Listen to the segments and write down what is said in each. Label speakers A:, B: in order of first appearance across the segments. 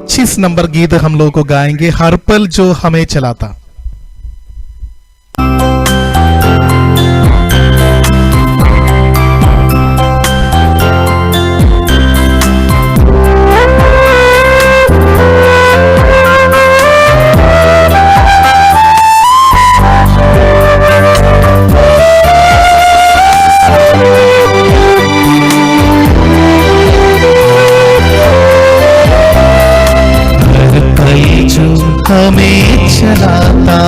A: 25 number गीत हम लोग को गाएंगे, हर पल जो हमें चलाता। हमें चलाता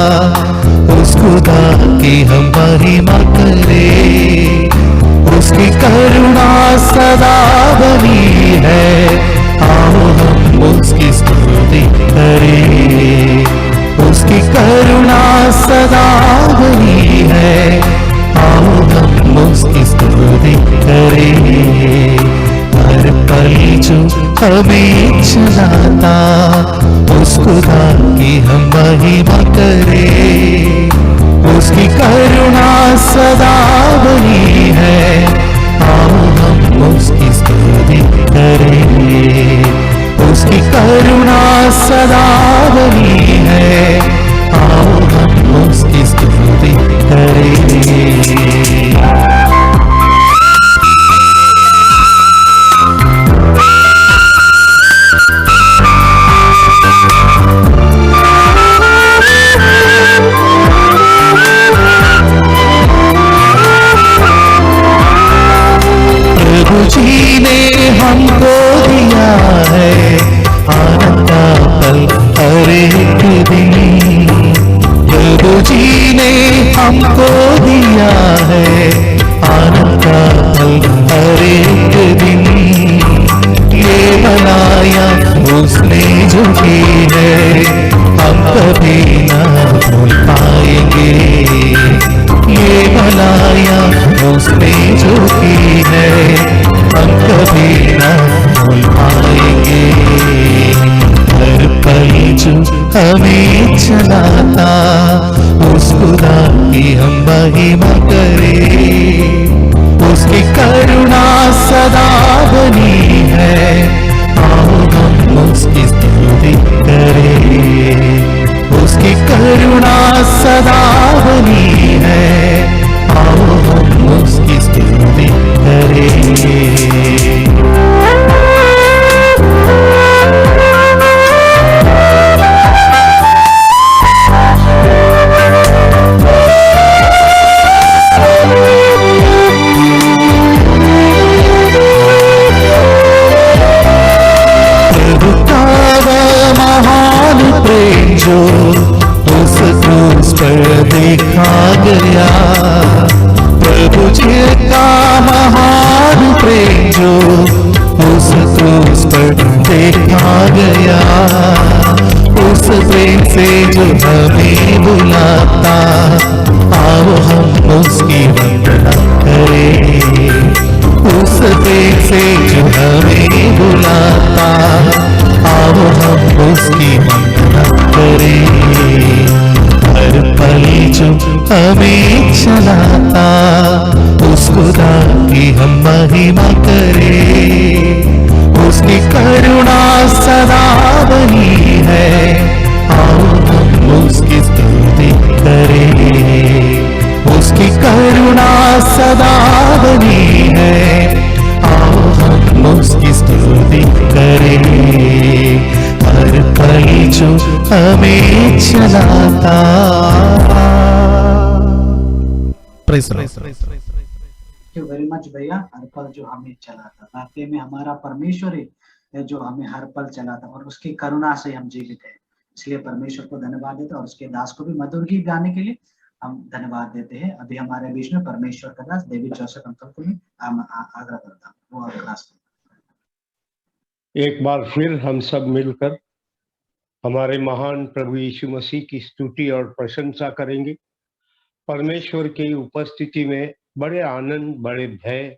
A: उस खुदा की हम महिमा करें, उसकी करुणा सदा बनी है, आओ हम उसकी स्तुति करें। उसकी करुणा सदा बनी है, आओ हम उसकी स्तुति करें। हर पल जो हमें चलाता उस खुदा की हम महिमा करें, उसकी करुणा सदा बनी है, आओ हम उसकी स्तुति करें। उसकी करुणा सदा बनी है, आओ हम उसकी स्तुति करें। जी ने हमको दिया है आनंद का पल हर एक दिन, प्रभु जी ने हमको दिया है आनंद का पल हर एक दिन। ये बनाया उसने जो की है, हम कभी ना भूल पाएंगे। ये बनाया उसने जो की है, हम कभी ना भूल पाएंगे। हर पल जो हमें चलाता उस खुदा की हम महिमा करें, उसकी करुणा सदा बनी है, आओ हम उसकी स्तुति करें। उसकी करुणा सदा बनी है, आओ हम उसकी स्तुति करें। जो उस क्रूस पर देखा गया, प्रभु जी का महान प्रेम जो उस क्रूस पर देखा गया, उस प्रेम से जो हमें बुलाता, आओ हम उसकी वंदना करें। उस प्रेम से जो हमें बुलाता, आओ हम उसकी वंदना करें। हर पल जो हमें चलाता उस खुदा की हम महिमा करें, उसकी करुणा सदा बनी है, आओ हम उसकी स्तुति करें। उसकी करुणा सदा बनी है, आओ हम उसकी स्तुति करें। हर पल जो हमें चलाता।
B: थैंक यू वेरी मच भैया। हर पल जो हमें चलाता, वाकई में हमारा परमेश्वर ही है जो हमें हर पल चलाता और उसकी करुणा से हम जीवित हैं। इसलिए परमेश्वर को धन्यवाद देते हैं और उसके दास को भी मधुर गीत गाने के लिए हम धन्यवाद देते हैं। अभी हमारे बीच में परमेश्वर का दास डेविड जोसेफ अंकल को भी आग्रह करता हूँ, वो क्लास।
C: एक बार फिर हम सब मिलकर हमारे महान प्रभु यीशु मसीह की स्तुति और प्रशंसा करेंगे। परमेश्वर की उपस्थिति में बड़े आनंद, बड़े भय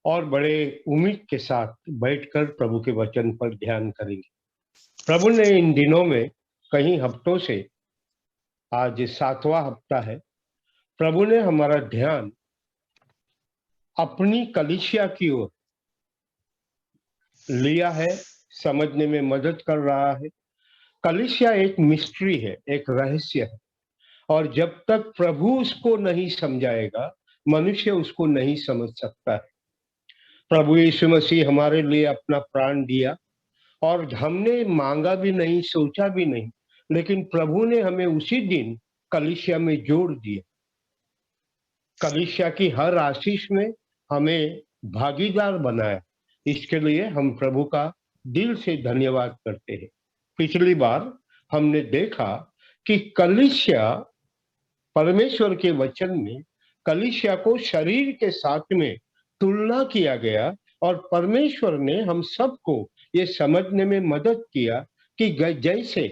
C: और बड़े उम्मीद के साथ बैठकर प्रभु के वचन पर ध्यान करेंगे। प्रभु ने इन दिनों में, कई हफ्तों से, आज 7वां हफ्ता है, प्रभु ने हमारा ध्यान अपनी कलीसिया की ओर लिया है, समझने में मदद कर रहा है। कलीसिया एक मिस्ट्री है, एक रहस्य है, और जब तक प्रभु उसको नहीं समझाएगा, मनुष्य उसको नहीं समझ सकता है। प्रभु यीशु मसीह हमारे लिए अपना प्राण दिया, और हमने मांगा भी नहीं, सोचा भी नहीं, लेकिन प्रभु ने हमें उसी दिन कलीसिया में जोड़ दिया। कलीसिया की हर आशीष में हमें भागीदार बनाया। इसके लिए हम प्रभु का दिल से धन्यवाद करते हैं। पिछली बार हमने देखा कि कलीसिया, परमेश्वर के वचन में कलीसिया को शरीर के साथ में तुलना किया गया, और परमेश्वर ने हम सबको ये समझने में मदद किया कि जैसे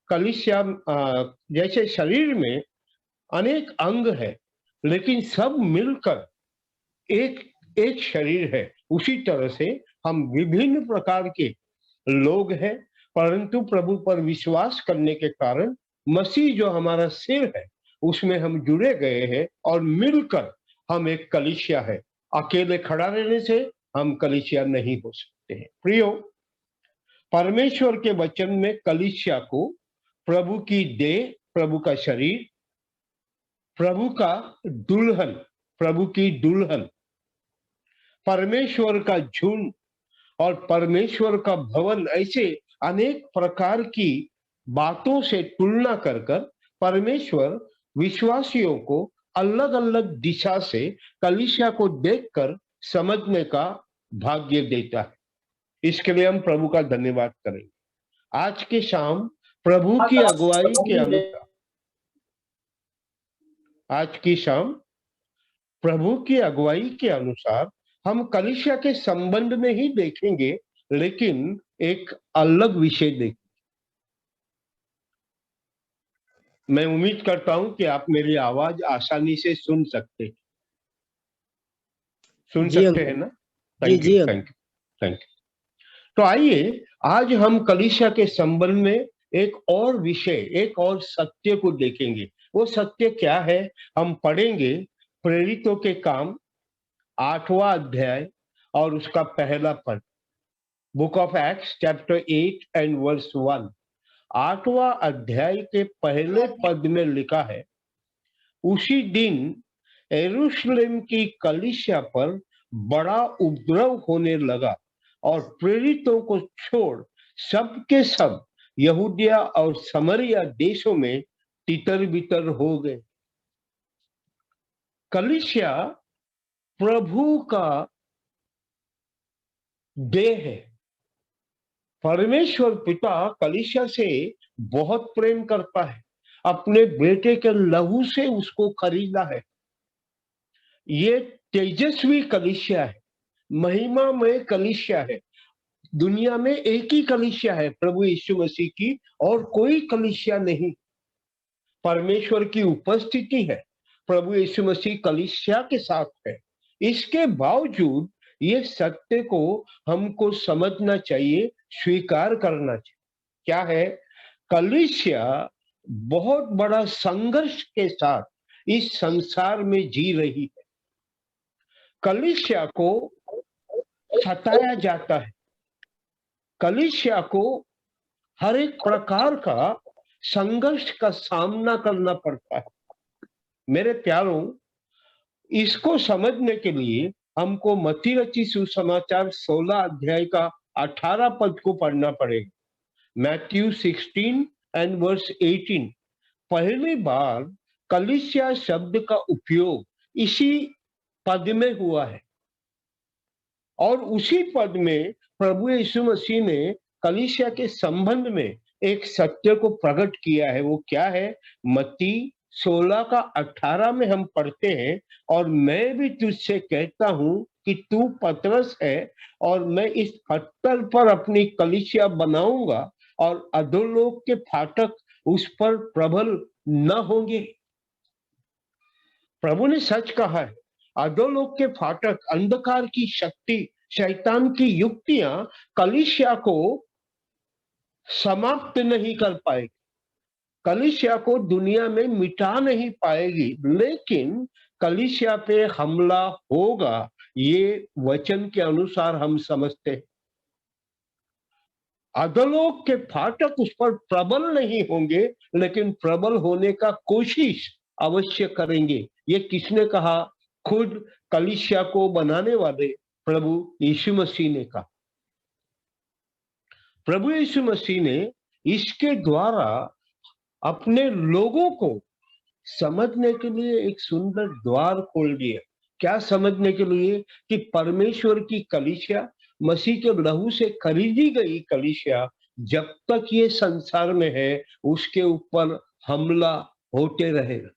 C: कलीसिया, जैसे शरीर में अनेक अंग है, लेकिन सब मिलकर एक एक शरीर है, उसी तरह से हम विभिन्न प्रकार के लोग हैं, परंतु प्रभु पर विश्वास करने के कारण मसीह जो हमारा सिर है, उसमें हम जुड़े गए हैं, और मिलकर हम एक कलीसिया है। अकेले खड़ा रहने से हम कलीसिया नहीं हो सकते हैं। प्रियो, परमेश्वर के वचन में कलीसिया को प्रभु की देह, प्रभु का शरीर, प्रभु का दुल्हन, प्रभु की दुल्हन, परमेश्वर का झुंड और परमेश्वर का भवन, ऐसे अनेक प्रकार की बातों से तुलना कर कर परमेश्वर विश्वासियों को अलग अलग दिशा से कलीसिया को देखकर समझने का भाग्य देता है। इसके लिए हम प्रभु का धन्यवाद करेंगे। आज के शाम प्रभु की अगुवाई के अनुसार, आज की शाम प्रभु की अगुवाई के अनुसार हम कलीसिया के संबंध में ही देखेंगे, लेकिन एक अलग विषय देखेंगे। मैं उम्मीद करता हूं कि आप मेरी आवाज आसानी से सुन सकते हैं। सुन सकते हैं ना? Thank you, thank you, thank you. तो आइए आज हम कलीसिया के संबंध में एक और विषय, एक और सत्य को देखेंगे। वो सत्य क्या है? हम पढ़ेंगे प्रेरितों के काम 8वां अध्याय और उसका पहला पद, book of Acts chapter 8 and verse 1। 8वां अध्याय के पहले पद में लिखा है, उसी दिन यरूशलेम की कलीसिया पर बड़ा उपद्रव होने लगा, और प्रेरितों को छोड़ सब के सब यहूदिया और समरिया देशों में तितर बितर हो गए। कलीसिया प्रभु का देह है। परमेश्वर पिता कलीसिया से बहुत प्रेम करता है, अपने बेटे के लहू से उसको खरीदा है। ये तेजस्वी कलीसिया है, महिमामय कलीसिया है। दुनिया में एक ही कलीसिया है, प्रभु यीशु मसीह की, और कोई कलीसिया नहीं। परमेश्वर की उपस्थिति है, प्रभु यीशु मसीह कलीसिया के साथ है। इसके बावजूद ये सत्य को हमको समझना चाहिए, स्वीकार करना चाहिए। क्या है? कलीसिया बहुत बड़ा संघर्ष के साथ इस संसार में जी रही है। कलीसिया को सताया जाता है, कलीसिया को हर एक प्रकार का संघर्ष का सामना करना पड़ता है। मेरे प्यारों, इसको समझने के लिए हमको मत्ती रचित सुसमाचार 16 अध्याय का 18 पद को पढ़ना पड़ेगा। Matthew 16 and verse 18। पहली बार कलीसिया शब्द का उपयोग इसी पद में हुआ है, और उसी पद में प्रभु यीशु मसीह ने कलीसिया के संबंध में एक सत्य को प्रकट किया है। वो क्या है? मत्ती 16 का 18 में हम पढ़ते हैं, और मैं भी तुझसे कहता हूं कि तू पतरस है, और मैं इस पत्थर पर अपनी कलीसिया बनाऊंगा, और अधोलोक के फाटक उस पर प्रबल न होंगे। प्रभु ने सच कहा है। अधोलोक के फाटक, अंधकार की शक्ति, शैतान की युक्तियां कलीसिया को समाप्त नहीं कर पाएगी, कलीसिया को दुनिया में मिटा नहीं पाएगी, लेकिन कलीसिया पे हमला होगा। ये वचन के अनुसार हम समझते हैं। अधोलोक के फाटक उस पर प्रबल नहीं होंगे, लेकिन प्रबल होने का कोशिश अवश्य करेंगे। ये किसने कहा? खुद कलीसिया को बनाने वाले प्रभु यीशु मसीह ने कहा। प्रभु यीशु मसीह ने इसके द्वारा अपने लोगों को समझने के लिए एक सुंदर द्वार खोल दिया। क्या समझने के लिए? कि परमेश्वर की कलीसिया, मसीह के लहू से खरीदी गई कलीसिया जब तक ये संसार में है, उसके ऊपर हमला होते रहेगा।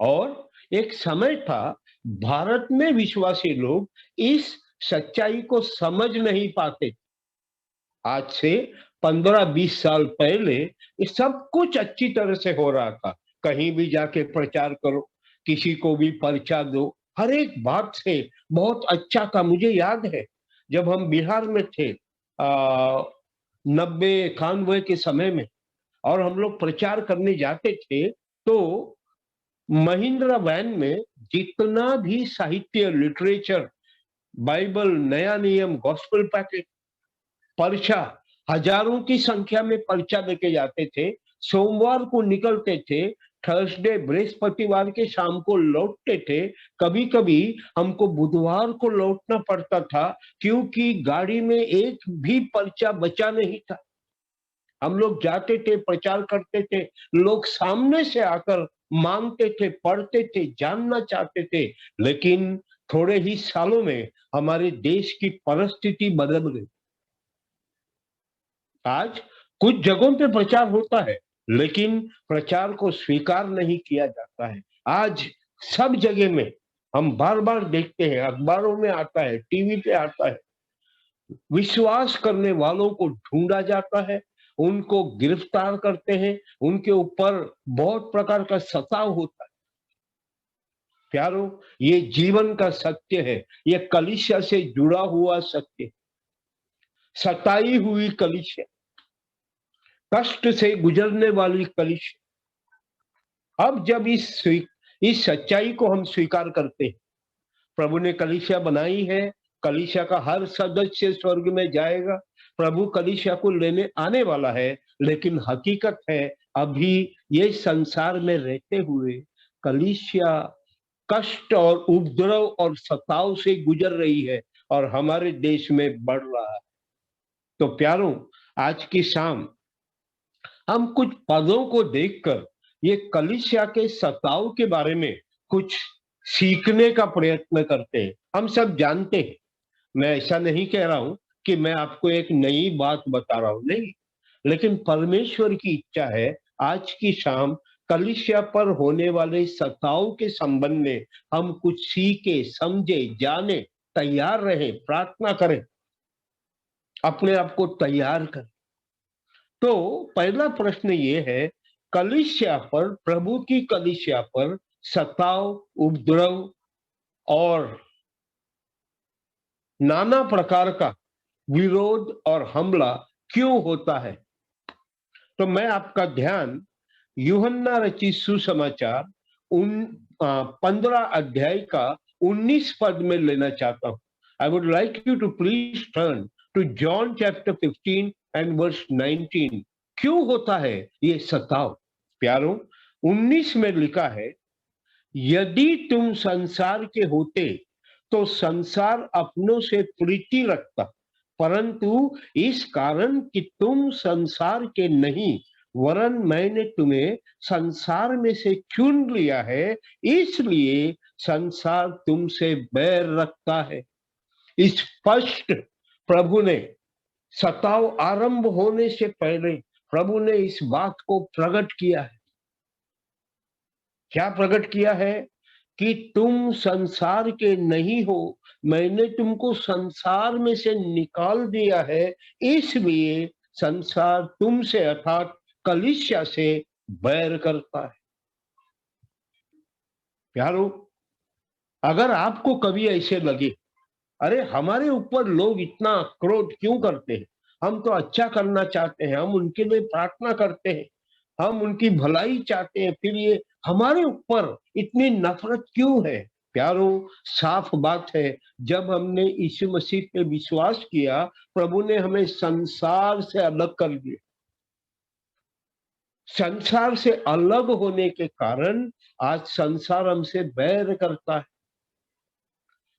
C: और एक समय था, भारत में विश्वासी लोग इस सच्चाई को समझ नहीं पाते। आज से 15-20 साल पहले ये सब कुछ अच्छी तरह से हो रहा था। कहीं भी जाके प्रचार करो, किसी को भी पर्चा दो, हर एक बात से बहुत अच्छा था। मुझे याद है जब हम बिहार में थे 90-91 के समय में, और हम लोग प्रचार करने जाते थे, तो महिंद्रा वैन में जितना भी साहित्य, लिटरेचर, बाइबल, नया नियम, गॉस्पेल पैकेट, पर्चा, हजारों की संख्या में पर्चा लेके जाते थे। सोमवार को निकलते थे, थर्सडे बृहस्पतिवार के शाम को लौटते थे। कभी कभी हमको बुधवार को लौटना पड़ता था, क्योंकि गाड़ी में एक भी पर्चा बचा नहीं था। हम लोग जाते थे, प्रचार करते थे, लोग सामने से आकर मांगते थे, पढ़ते थे, जानना चाहते थे। लेकिन थोड़े ही सालों में हमारे देश की परिस्थिति बदल गई। आज कुछ जगहों पे प्रचार होता है, लेकिन प्रचार को स्वीकार नहीं किया जाता है। आज सब जगह में हम बार बार देखते हैं, अखबारों में आता है, टीवी पे आता है, विश्वास करने वालों को ढूंढा जाता है, उनको गिरफ्तार करते हैं, उनके ऊपर बहुत प्रकार का सताव होता है। प्यारों, ये जीवन का सत्य है, ये कलीसिया से जुड़ा हुआ सत्य है। सताई हुई कलीसिया, कष्ट से गुजरने वाली कलीसिया। अब जब इस सच्चाई को हम स्वीकार करते हैं, प्रभु ने कलीसिया बनाई है, कलीसिया का हर सदस्य स्वर्ग में जाएगा, प्रभु कलीसिया को लेने आने वाला है। लेकिन हकीकत है, अभी ये संसार में रहते हुए कलीसिया कष्ट और उपद्रव और सताव से गुजर रही है, और हमारे देश में बढ़ रहा है। तो प्यारों, आज की शाम हम कुछ पदों को देखकर ये कलीसिया के सताव के बारे में कुछ सीखने का प्रयत्न करते हैं। हम सब जानते हैं, मैं ऐसा नहीं कह रहा हूं कि मैं आपको एक नई बात बता रहा हूं, नहीं, लेकिन परमेश्वर की इच्छा है आज की शाम कलीसिया पर होने वाले सताव के संबंध में हम कुछ सीखे, समझे, जाने, तैयार रहे, प्रार्थना करें, अपने आप को तैयार करें। तो पहला प्रश्न ये है, कलीसिया पर, प्रभु की कलीसिया पर सताव, उपद्रव और नाना प्रकार का विरोध और हमला क्यों होता है? तो मैं आपका ध्यान यूहन्ना रचित सुसमाचार 15 अध्याय का 19 पद में लेना चाहता हूं। I would like you to please turn to John chapter 15 and verse 19। क्यों होता है ये सताव? प्यारों, 19 में लिखा है, यदि तुम संसार के होते तो संसार अपनों से प्रीति रखता, परंतु इस कारण कि तुम संसार के नहीं, वरन मैंने तुम्हें संसार में से चुन लिया है, इसलिए संसार तुमसे बैर रखता है। स्पष्ट प्रभु ने सताव आरंभ होने से पहले प्रभु ने इस बात को प्रकट किया है। क्या प्रकट किया है? कि तुम संसार के नहीं हो, मैंने तुमको संसार में से निकाल दिया है, इसलिए संसार तुमसे अर्थात कलीसिया से बैर करता है। प्यारों, अगर आपको कभी ऐसे लगे, अरे हमारे ऊपर लोग इतना क्रोध क्यों करते हैं, हम तो अच्छा करना चाहते हैं, हम उनके लिए प्रार्थना करते हैं, हम उनकी भलाई चाहते हैं, फिर ये हमारे ऊपर इतनी नफरत क्यों है? प्यारों, साफ बात है, जब हमने यीशु मसीह पे विश्वास किया, प्रभु ने हमें संसार से अलग कर दिया। संसार से अलग होने के कारण आज संसार हमसे बैर करता है।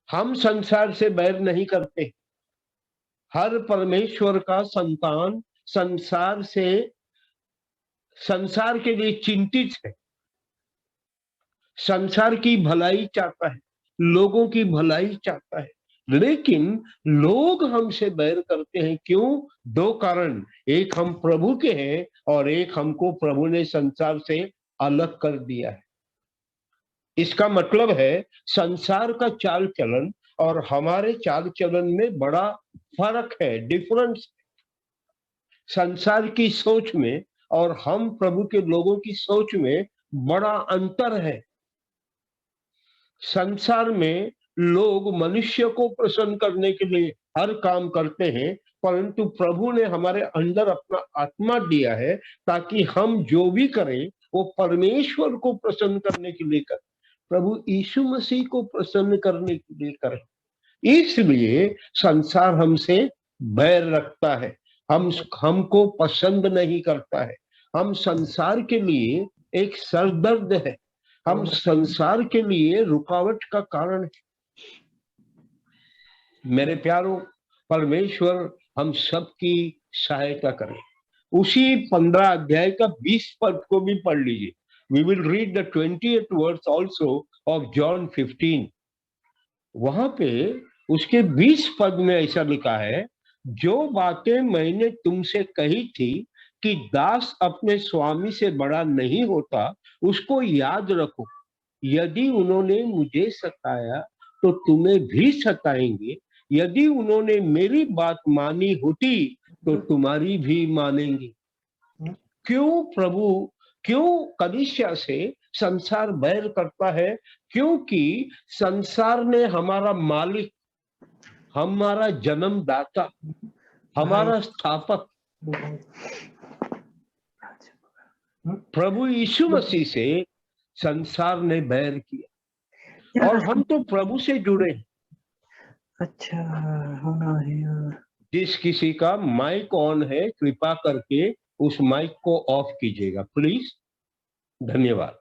C: हम संसार से बैर नहीं करते। हर परमेश्वर का संतान संसार के लिए चिंतित है, संसार की भलाई चाहता है, लोगों की भलाई चाहता है, लेकिन लोग हमसे बैर करते हैं। क्यों? दो कारण, एक हम प्रभु के हैं और एक हमको प्रभु ने संसार से अलग कर दिया है। इसका मतलब है संसार का चाल चलन और हमारे चाल चलन में बड़ा फर्क है, डिफरेंस। संसार की सोच में और हम प्रभु के लोगों की सोच में बड़ा अंतर है। संसार में लोग मनुष्य को प्रसन्न करने के लिए हर काम करते हैं, परंतु प्रभु ने हमारे अंदर अपना आत्मा दिया है ताकि हम जो भी करें वो परमेश्वर को प्रसन्न करने के लिए करें, प्रभु यीशु मसीह को प्रसन्न करने के लिए करें। इसलिए संसार हमसे बैर रखता है, हमको पसंद नहीं करता है। हम संसार के लिए एक सरदर्द है, हम संसार के लिए रुकावट का कारण है। मेरे प्यारों, परमेश्वर हम सबकी सहायता करे। उसी 15 अध्याय का 20 पद को भी पढ़ लीजिए। We will read the 20th verse also of John 15. वहां पे उसके 20 पद में ऐसा लिखा है, जो बातें मैंने तुमसे कही थी कि दास अपने स्वामी से बड़ा नहीं होता, उसको याद रखो। यदि उन्होंने मुझे सताया तो तुम्हें भी सताएंगे, यदि उन्होंने मेरी बात मानी होती तो तुम्हारी भी मानेंगे। क्यों कलीसिया से संसार बैर करता है? क्योंकि संसार ने हमारा मालिक, हमारा जन्मदाता, हमारा स्थापक प्रभु यीशु मसीह से संसार ने बैर किया, और हम तो प्रभु से जुड़े।
D: अच्छा होना है।
C: जिस किसी का माइक ऑन है, कृपा करके उस माइक को ऑफ कीजिएगा प्लीज, धन्यवाद।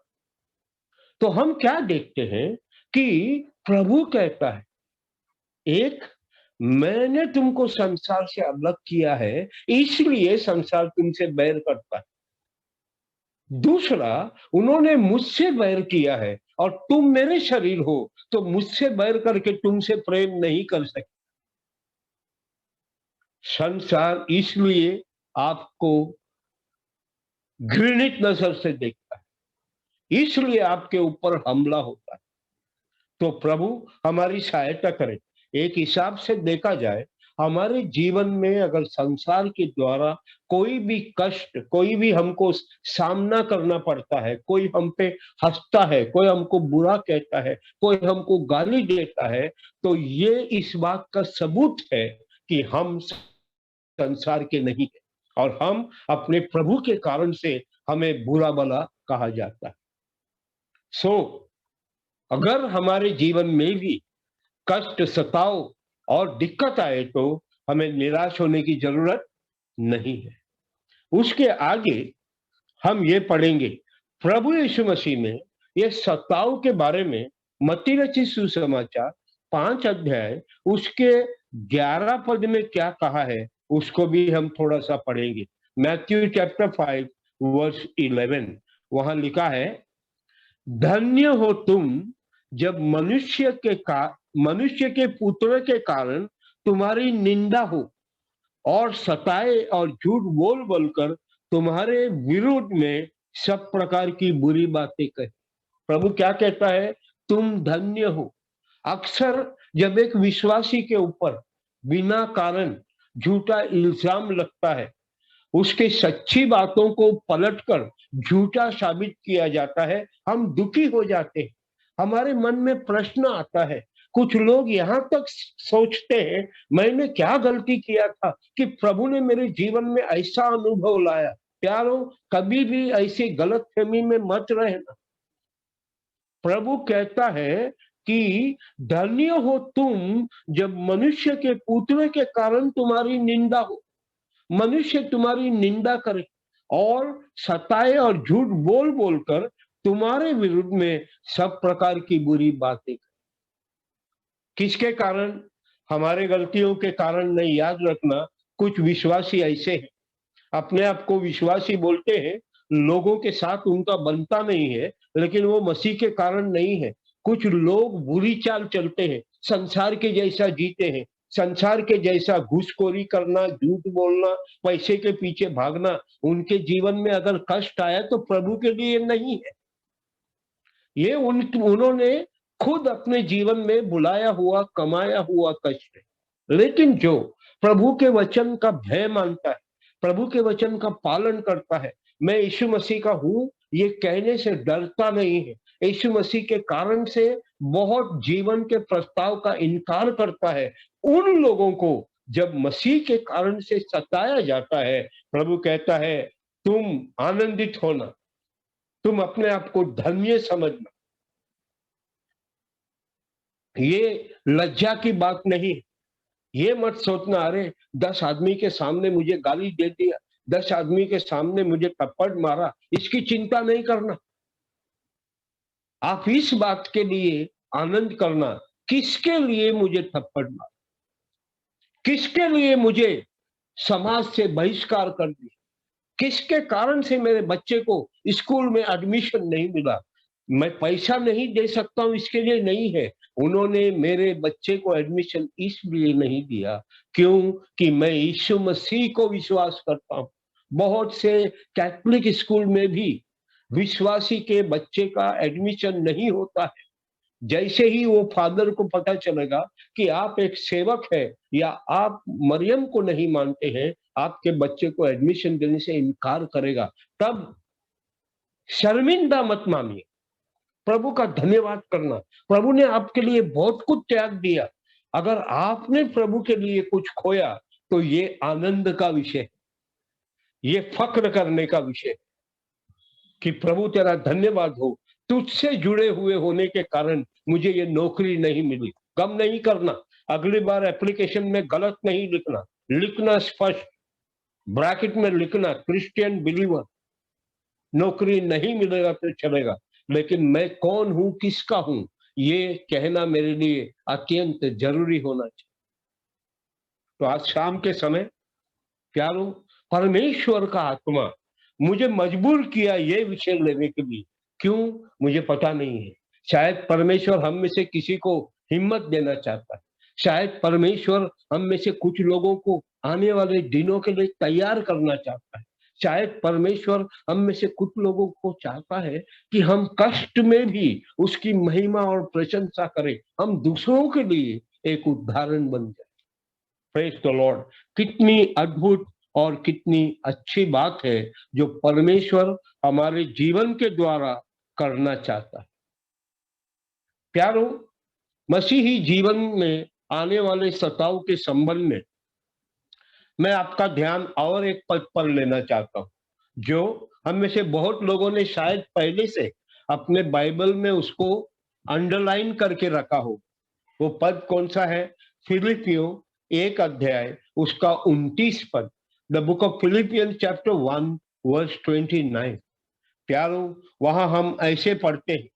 C: तो हम क्या देखते हैं कि प्रभु कहता है, एक, मैंने तुमको संसार से अलग किया है इसलिए संसार तुमसे बैर करता है। दूसरा, उन्होंने मुझसे बैर किया है और तुम मेरे शरीर हो, तो मुझसे बैर करके तुमसे प्रेम नहीं कर सकते। संसार इसलिए आपको घृणित नजर से देखता है, इसलिए आपके ऊपर हमला होता है। तो प्रभु हमारी सहायता करे। एक हिसाब से देखा जाए, हमारे जीवन में अगर संसार के द्वारा कोई भी कष्ट, कोई भी हमको सामना करना पड़ता है, कोई हम पे हंसता है, कोई हमको बुरा कहता है, कोई हमको गाली देता है, तो ये इस बात का सबूत है कि हम संसार के नहीं है और हम अपने प्रभु के कारण से हमें बुरा भला कहा जाता है। अगर हमारे जीवन में भी कष्ट, सताव और दिक्कत आए तो हमें निराश होने की जरूरत नहीं है। उसके आगे हम ये पढ़ेंगे, प्रभु यीशु मसीह ने ये सताव के बारे में मत्ती रचित सुसमाचार 5 अध्याय उसके 11 पद में क्या कहा है, उसको भी हम थोड़ा सा पढ़ेंगे। मैथ्यू चैप्टर 5 वर्स 11, वहां लिखा है, धन्य हो तुम जब मनुष्य के पुत्र के कारण तुम्हारी निंदा हो और सताए और झूठ बोल बोलकर तुम्हारे विरुद्ध में सब प्रकार की बुरी बातें कहे। प्रभु क्या कहता है? तुम धन्य हो। अक्सर जब एक विश्वासी के ऊपर बिना कारण झूठा इल्जाम लगता है, उसके सच्ची बातों को पलटकर झूठा साबित किया जाता है, हम दुखी हो जाते हैं। हमारे मन में प्रश्न आता है, कुछ लोग यहाँ तक सोचते हैं, मैंने क्या गलती किया था कि प्रभु ने मेरे जीवन में ऐसा अनुभव लाया। प्यारों, कभी भी ऐसी गलतफहमी में मत रहना। प्रभु कहता है कि धन्य हो तुम जब मनुष्य के पुत्र के कारण तुम्हारी निंदा हो, मनुष्य तुम्हारी निंदा करे और सताए और झूठ बोल बोलकर तुम्हारे विरुद्ध में सब प्रकार की बुरी बातें करे। किसके कारण? हमारे गलतियों के कारण नहीं। याद रखना, कुछ विश्वासी ऐसे हैं, अपने आप को विश्वासी बोलते हैं, लोगों के साथ उनका बनता नहीं है, लेकिन वो मसीह के कारण नहीं है। कुछ लोग बुरी चाल चलते हैं, संसार के जैसा जीते हैं, संसार के जैसा घूसखोरी करना, झूठ बोलना, पैसे के पीछे भागना। उनके जीवन में अगर कष्ट आया तो प्रभु के लिए नहीं है, ये उन्होंने खुद अपने जीवन में बुलाया हुआ, कमाया हुआ कष्ट है। लेकिन जो प्रभु के वचन का भय मानता है, प्रभु के वचन का पालन करता है, मैं यीशु मसीह का हूं ये कहने से डरता नहीं है, यीशु मसीह के कारण से बहुत जीवन के प्रस्ताव का इनकार करता है, उन लोगों को जब मसीह के कारण से सताया जाता है, प्रभु कहता है तुम आनंदित होना, तुम अपने आप को धन्य समझना। ये लज्जा की बात नहीं, ये मत सोचना अरे 10 आदमी के सामने मुझे गाली दे दिया, 10 आदमी के सामने मुझे थप्पड़ मारा, इसकी चिंता नहीं करना। आप इस बात के लिए आनंद करना, किसके लिए मुझे थप्पड़ मारा, किसके लिए मुझे समाज से बहिष्कार कर दिया, किसके कारण से मेरे बच्चे को स्कूल में एडमिशन नहीं मिला। मैं पैसा नहीं दे सकता हूं इसके लिए नहीं है, उन्होंने मेरे बच्चे को एडमिशन इसलिए नहीं दिया क्योंकि मैं यीशु मसीह को विश्वास करता हूं। बहुत से कैथोलिक स्कूल में भी विश्वासी के बच्चे का एडमिशन नहीं होता है। जैसे ही वो फादर को पता चलेगा कि आप एक सेवक है या आप मरियम को नहीं मानते हैं, आपके बच्चे को एडमिशन देने से इनकार करेगा, तब शर्मिंदा मत मानिए, प्रभु का धन्यवाद करना। प्रभु ने आपके लिए बहुत कुछ त्याग दिया, अगर आपने प्रभु के लिए कुछ खोया तो ये आनंद का विषय है, ये फक्र करने का विषय है कि प्रभु तेरा धन्यवाद हो, तुझसे जुड़े हुए होने के कारण मुझे ये नौकरी नहीं मिली। गम नहीं करना, अगली बार एप्लीकेशन में गलत नहीं लिखना, लिखना स्पष्ट, ब्रैकेट में लिखना क्रिश्चियन बिलीवर। नौकरी नहीं मिलेगा तो चलेगा, लेकिन मैं कौन हूं, किसका हूं, ये कहना मेरे लिए अत्यंत जरूरी होना चाहिए। तो आज शाम के समय प्यारो, परमेश्वर का आत्मा मुझे मजबूर किया ये विषय लेने के लिए, क्यों मुझे पता नहीं है। शायद परमेश्वर हम में से किसी को हिम्मत देना चाहता है, शायद परमेश्वर हम में से कुछ लोगों को आने वाले दिनों के लिए तैयार करना चाहता है, शायद परमेश्वर हम में से कुछ लोगों को चाहता है कि हम कष्ट में भी उसकी महिमा और प्रशंसा करें, हम दूसरों के लिए एक उदाहरण बन जाए। Praise the Lord. कितनी अद्भुत और कितनी अच्छी बात है जो परमेश्वर हमारे जीवन के द्वारा करना चाहता है। प्यारो, मसीही जीवन में आने वाले सताव के संबंध में मैं आपका ध्यान और एक पद पर लेना चाहता हूं, जो हम में से बहुत लोगों ने शायद पहले से अपने बाइबल में उसको अंडरलाइन करके रखा हो। वो पद कौन सा है? फिलिपियों 1 अध्याय उसका 29 पद, the book of Philippians chapter 1 verse 29। प्यारो, वहां हम ऐसे पढ़ते हैं,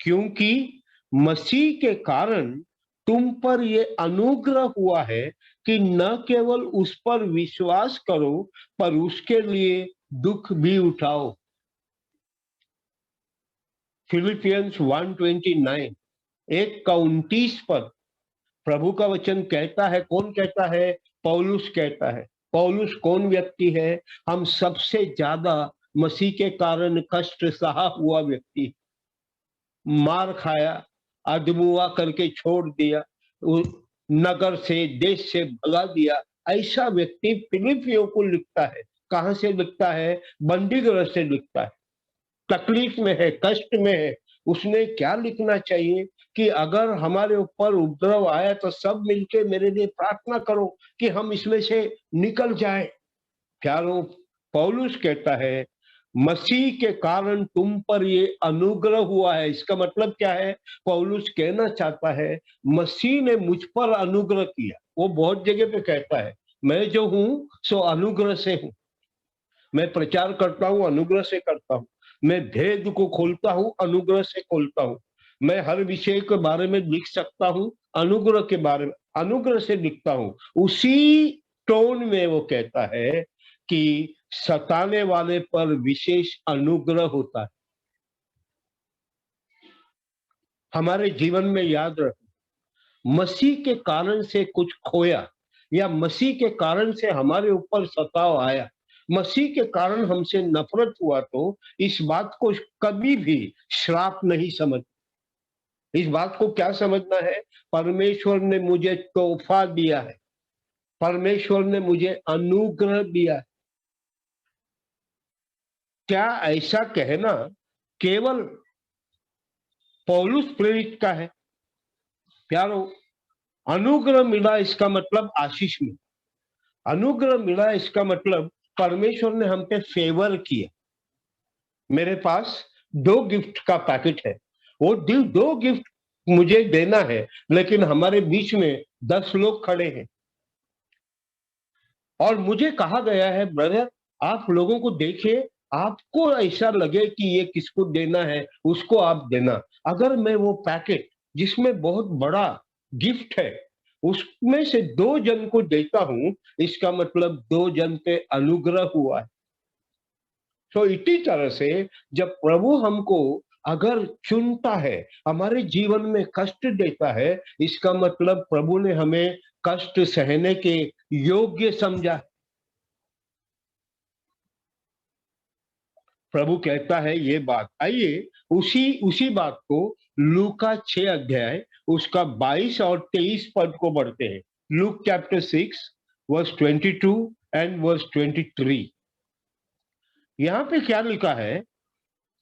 C: क्योंकि मसीह के कारण तुम पर ये अनुग्रह हुआ है कि न केवल उस पर विश्वास करो पर उसके लिए दुख भी उठाओ। फिलिपियंस 1:29 1 का 29 पर प्रभु का वचन कहता है, कौन कहता है? पौलुस कहता है। पौलुस कौन व्यक्ति है? हम सबसे ज्यादा मसीह के कारण कष्ट सहा हुआ व्यक्ति, मार खाया, अधमुआ करके छोड़ दिया, नगर से देश से भगा दिया, ऐसा व्यक्ति फिलिपियों को लिखता है। कहां से लिखता है? बंदी गृह से लिखता है, तकलीफ में है, कष्ट में है। उसने क्या लिखना चाहिए कि अगर हमारे ऊपर उपद्रव आया तो सब मिलके मेरे लिए प्रार्थना करो कि हम इसमें से निकल जाए। प्यारो, पौलुस कहता है मसीह के कारण तुम पर ये अनुग्रह हुआ है। इसका मतलब क्या है? पौलुस कहना चाहता है मसीह ने मुझ पर अनुग्रह किया। वो बहुत जगह पे कहता है मैं जो हूं सो अनुग्रह से हूं, मैं प्रचार करता हूं अनुग्रह से करता हूं, मैं भेद को खोलता हूं अनुग्रह से खोलता हूं, मैं हर विषय के बारे में लिख सकता हूं अनुग्रह के बारे में, अनुग्रह से लिखता हूं। उसी टोन में वो कहता है कि सताने वाले पर विशेष अनुग्रह होता है। हमारे जीवन में याद रखो, मसीह के कारण से कुछ खोया या मसीह के कारण से हमारे ऊपर सताव आया, मसीह के कारण हमसे नफरत हुआ, तो इस बात को कभी भी श्राप नहीं समझ। इस बात को क्या समझना है? परमेश्वर ने मुझे तोहफा दिया है, परमेश्वर ने मुझे अनुग्रह दिया है। क्या ऐसा कहना केवल पौलुस प्रेरित का है? प्यारो, अनुग्रह मिला इसका मतलब आशीष मिला, अनुग्रह मिला इसका मतलब परमेश्वर ने हम पे फेवर किया। मेरे पास 2 गिफ्ट का पैकेट है, वो 2 गिफ्ट मुझे देना है, लेकिन हमारे बीच में 10 लोग खड़े हैं और मुझे कहा गया है ब्रदर आप लोगों को देखिए, आपको ऐसा लगे कि ये किसको देना है उसको आप देना। अगर मैं वो पैकेट जिसमें बहुत बड़ा गिफ्ट है उसमें से 2 जन को देता हूं, इसका मतलब 2 जन पे अनुग्रह हुआ है। तो इसी तरह से जब प्रभु हमको अगर चुनता है, हमारे जीवन में कष्ट देता है, इसका मतलब प्रभु ने हमें कष्ट सहने के योग्य समझा। प्रभु कहता है ये बात। आइए उसी बात को लूका 6 अध्याय उसका 22 और 23 पद को पढ़ते हैं। Luke chapter 6 verse 22 and verse 23। यहाँ पे क्या लिखा है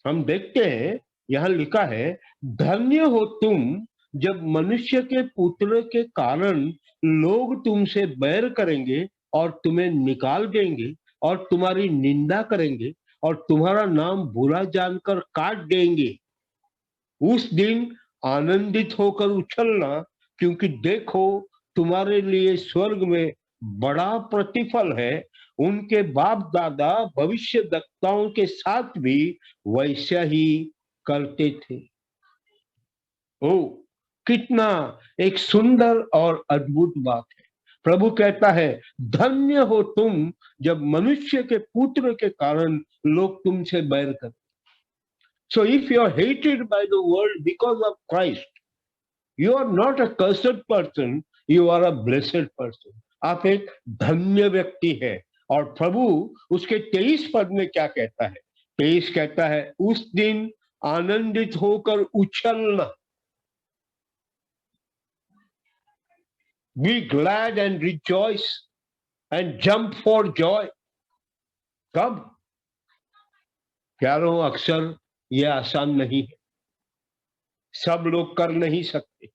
C: हम देखते हैं। यहाँ लिखा है धन्य हो तुम जब मनुष्य के पुत्र के कारण लोग तुमसे बैर करेंगे और तुम्हें निकाल देंगे और तुम्हारी निंदा करेंगे और तुम्हारा नाम बुरा जानकर काट देंगे। उस दिन आनंदित होकर उछलना, क्योंकि देखो तुम्हारे लिए स्वर्ग में बड़ा प्रतिफल है। उनके बाप दादा भविष्यद्वक्ताओं के साथ भी वैसा ही करते थे। ओ कितना एक सुंदर और अद्भुत बात है। प्रभु कहता है धन्य हो तुम जब मनुष्य के पुत्र के कारण लोग तुमसे बैर करें। So if you are hated by the world because of Christ, you are not a cursed person, you are a blessed person. आप एक धन्य व्यक्ति है। और प्रभु उसके 23 पद में क्या कहता है? 23 कहता है उस दिन आनंदित होकर उछलना, be glad and rejoice and jump for joy। कब? प्यारों, अक्सर ये आसान नहीं है, सब लोग कर नहीं सकते।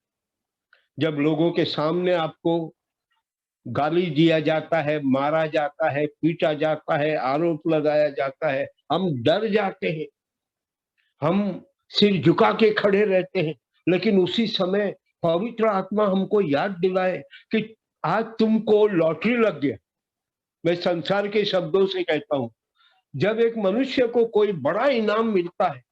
C: जब लोगों के सामने आपको गाली दिया जाता है, मारा जाता है, पीटा जाता है, आरोप लगाया जाता है, हम डर जाते हैं, हम सिर झुका के खड़े रहते हैं। लेकिन उसी समय पवित्र आत्मा हमको याद दिलाए कि आज तुमको लॉटरी लग गया। मैं संसार के शब्दों से कहता हूं, जब एक मनुष्य को कोई बड़ा इनाम मिलता है,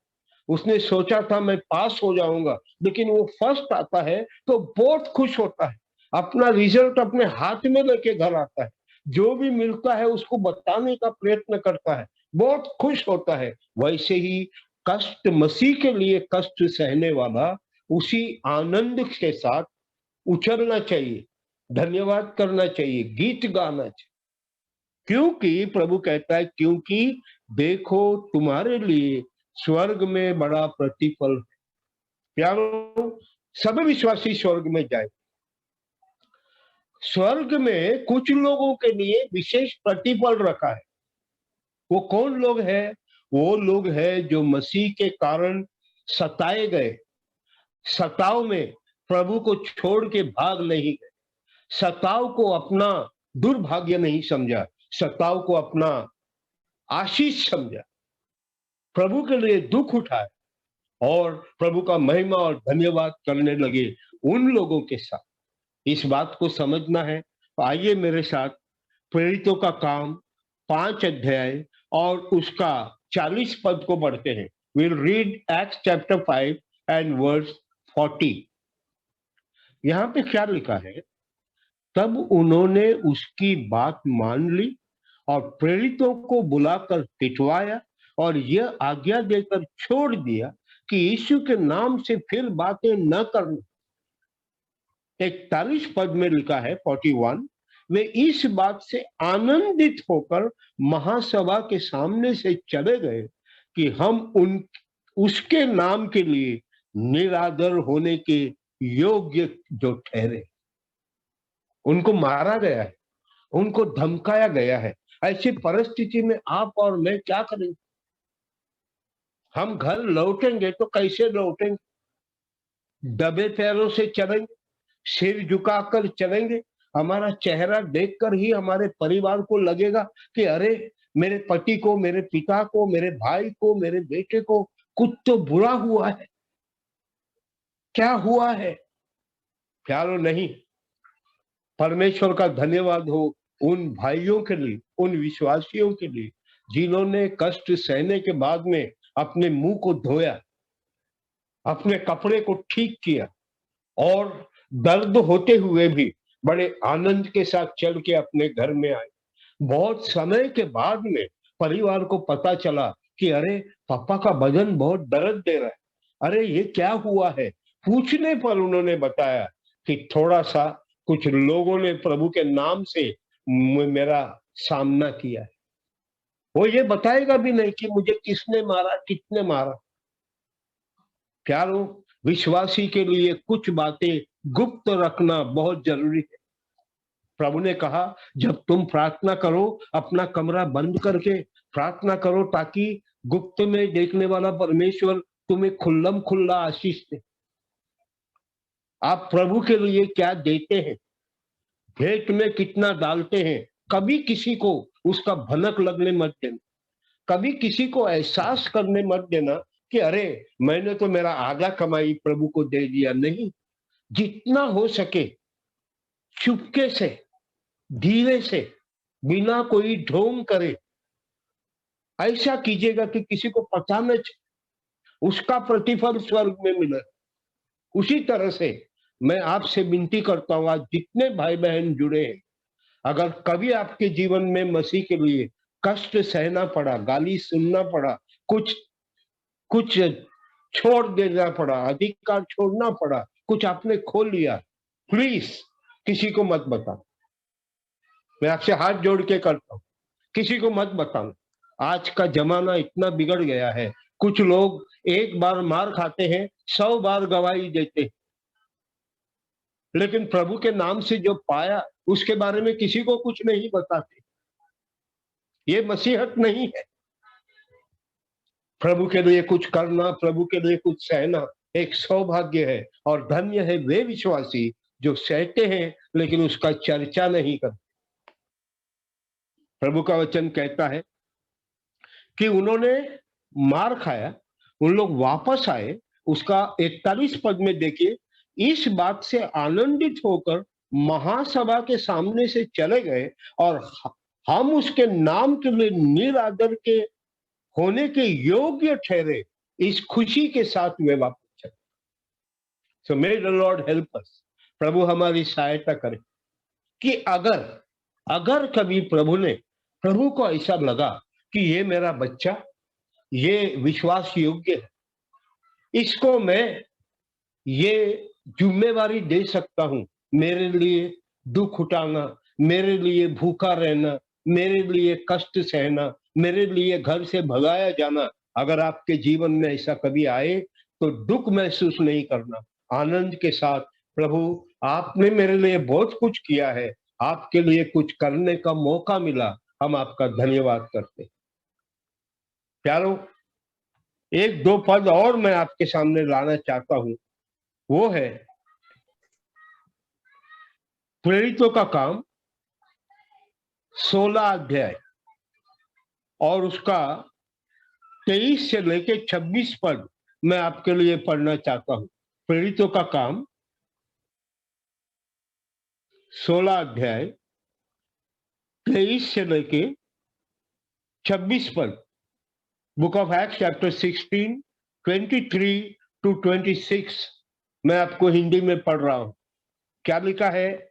C: उसने सोचा था मैं पास हो जाऊंगा, लेकिन वो फर्स्ट आता है तो बहुत खुश होता है, अपना रिजल्ट अपने हाथ में लेके घर आता है, जो भी मिलता है उसको बताने का प्रयत्न करता है, बहुत खुश होता है। वैसे ही कष्ट, मसीह के लिए कष्ट सहने वाला उसी आनंद के साथ उछलना चाहिए, धन्यवाद करना चाहिए, गीत गाना चाहिए। क्योंकि प्रभु कहता है क्योंकि देखो तुम्हारे लिए स्वर्ग में बड़ा प्रतिफल है। प्यारों, सभी विश्वासी स्वर्ग में जाए। स्वर्ग में कुछ लोगों के लिए विशेष प्रतिफल रखा है। वो कौन लोग हैं? वो लोग हैं जो मसीह के कारण सताए गए, सताव में प्रभु को छोड़ के भाग नहीं गए, सताव को अपना दुर्भाग्य नहीं समझा, सताव को अपना आशीष समझा। प्रभु के लिए दुख उठाए और प्रभु का महिमा और धन्यवाद करने लगे उन लोगों के साथ। इस बात को समझना है तो आइए मेरे साथ प्रेरितों का काम 5 अध्याय और उसका 40 पद को पढ़ते हैं। Will read Acts chapter 5 and verse 40। यहां पे क्या लिखा है? तब उन्होंने उसकी बात मान ली और प्रेरितों को बुलाकर पिटवाया और यह आज्ञा देकर छोड़ दिया कि यीशु के नाम से फिर बातें न करना। 41 पद में लिखा है 41, वे इस बात से आनंदित होकर महासभा के सामने से चले गए कि हम उसके नाम के लिए निरादर होने के योग्य जो ठहरे। उनको मारा गया है, उनको धमकाया गया है। ऐसी परिस्थिति में आप और मैं क्या करेंगे? हम घर लौटेंगे तो कैसे लौटेंगे? दबे पैरों से चलेंगे, सिर झुकाकर चलेंगे। हमारा चेहरा देखकर ही हमारे परिवार को लगेगा कि अरे मेरे पति को, मेरे पिता को, मेरे भाई को, मेरे बेटे को कुछ तो बुरा हुआ है। क्या हुआ है? प्यारो नहीं। परमेश्वर का धन्यवाद हो उन भाइयों के लिए, उन विश्वासियों के लिए जिन्होंने कष्ट सहने के बाद में अपने मुंह को धोया, अपने कपड़े को ठीक किया और दर्द होते हुए भी बड़े आनंद के साथ चल के अपने घर में आए। बहुत समय के बाद में परिवार को पता चला कि अरे पापा का बदन बहुत दर्द दे रहा है, अरे ये क्या हुआ है। पूछने पर उन्होंने बताया कि थोड़ा सा कुछ लोगों ने प्रभु के नाम से मेरा सामना किया है। वो ये बताएगा भी नहीं कि मुझे किसने मारा, कितने मारा। प्यारो, विश्वासी के लिए कुछ बातें गुप्त रखना बहुत जरूरी है। प्रभु ने कहा जब तुम प्रार्थना करो अपना कमरा बंद करके प्रार्थना करो ताकि गुप्त में देखने वाला परमेश्वर तुम्हें खुल्लम खुल्ला आशीष दे। आप प्रभु के लिए क्या देते हैं, भेंट में कितना डालते हैं, कभी किसी को उसका भनक लगने मत देना। कभी किसी को एहसास करने मत देना कि अरे मैंने तो मेरा आधा कमाई प्रभु को दे दिया। नहीं, जितना हो सके चुपके से, धीरे से, बिना कोई ढोंग करे ऐसा कीजिएगा कि किसी को पता न चले, उसका प्रतिफल स्वर्ग में मिले। उसी तरह से मैं आपसे विनती करता हूं, आज जितने भाई बहन जुड़े हैं, अगर कभी आपके जीवन में मसीह के लिए कष्ट सहना पड़ा, गाली सुनना पड़ा, कुछ छोड़ देना पड़ा, अधिकार छोड़ना पड़ा, कुछ आपने खो लिया, प्लीज किसी को मत बताओ। मैं आपसे हाथ जोड़ के करता हूं, किसी को मत बताना। आज का जमाना इतना बिगड़ गया है, कुछ लोग एक बार मार खाते हैं 100 बार गवाही देते हैं, लेकिन प्रभु के नाम से जो पाया उसके बारे में किसी को कुछ नहीं बताते। ये मसीहत नहीं है। प्रभु के लिए कुछ करना, प्रभु के लिए कुछ सहना एक सौभाग्य है और धन्य है वे विश्वासी जो सहते हैं लेकिन उसका चर्चा नहीं करते। प्रभु का वचन कहता है कि उन्होंने मार खाया, उन लोग वापस आए। उसका 41 पद में देखिए, इस बात से आनंदित होकर महासभा के सामने से चले गए और हम उसके नाम के लिए निरादर के होने के योग्य ठहरे। इस खुशी के साथ वे वापस चले। So may the Lord help us. प्रभु हमारी सहायता करे कि अगर कभी प्रभु को ऐसा लगा कि ये मेरा बच्चा, ये विश्वास योग्य है, इसको मैं ये जिम्मेवारी दे सकता हूं, मेरे लिए दुख उठाना, मेरे लिए भूखा रहना, मेरे लिए कष्ट सहना, मेरे लिए घर से भगाया जाना। अगर आपके जीवन में ऐसा कभी आए तो दुख महसूस नहीं करना, आनंद के साथ प्रभु आपने मेरे लिए बहुत कुछ किया है, आपके लिए कुछ करने का मौका मिला, हम आपका धन्यवाद करते। प्यारो, 1-2 पद और मैं आपके सामने लाना चाहता हूं। वो है प्रेरितों का काम 16 अध्याय और उसका 23 से लेके 26 पद मैं आपके लिए पढ़ना चाहता हूं। प्रेरितों का काम 16 अध्याय 23 से लेके 26 पद। Book of Acts chapter 16 23 to 26 मैं आपको हिंदी में पढ़ रहा हूं। क्या लिखा है?